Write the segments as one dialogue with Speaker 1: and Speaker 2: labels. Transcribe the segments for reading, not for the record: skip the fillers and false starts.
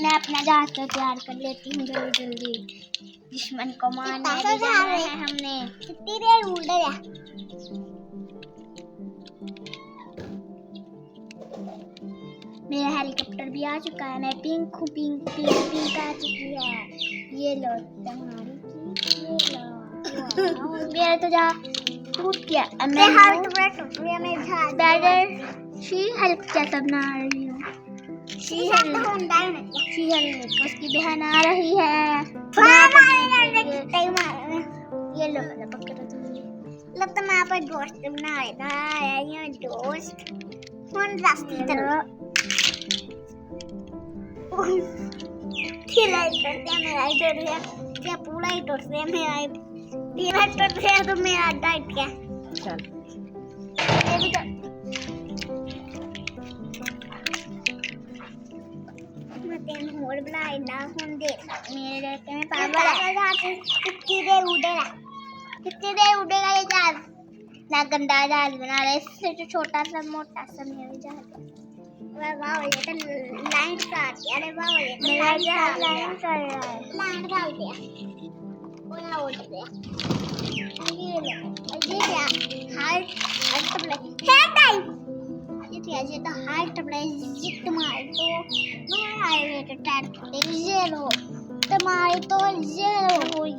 Speaker 1: मैं अपना जहाज तो तैयार कर लेती हूँ जल्दी जल्दी। दुश्मन को मारने भी जाना है हमने। कितनी देर उड़ गया। मेरा हेलीकॉप्टर भी आ चुका है। मैं पिंक हूँ, पिंक पिंक पिंक आ चुकी है। ये लो तुम्हारी चीज, ये लो। मेरा तो जा टूट गया। मैं बेटर शी हेल्प कैसे बना रही हूँ। शी हेल्प उसकी बहन आ रही है। ये लो पकड़ो तुम। मतलब तो मैं पर दोस्त बनाएगा ये दोस्त कौन रास्ते तरफ मेरा टूट गया। क्या पूरा ही टूट गया मेरा। तेरा टूट गया तो मेरा टूट गया। चल ये भी मैं तेन होड़ बनाए ना हम देख मेरे में पावर है। कितनी देर उड़ेगा ये जहाज। ना गंदा जहाज बना रहे इससे जो छोटा सा मोटा सा मेरा जहाज। वाह ये तो लाइन काट दिया। अरे वाह ये तो लाइन कर रहा है। लाइन काट दिया। पूरा उड़ गया। ये क्या हार्ट प्ले है टाइम। ये तो हार्ट प्ले जित मार तो मारे तो टैट ज़ीरो तुम्हारी तो ज़ीरो हुई।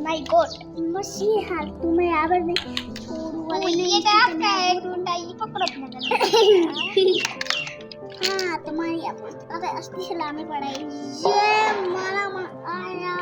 Speaker 1: माय गॉड मशीन हाल तुम्हें आवर में छोड़ू ये क्या है टूटा ये पकड़ो अपने। हाँ तुम्हारी अब असली सलामी पड़ाई ये मारा आया।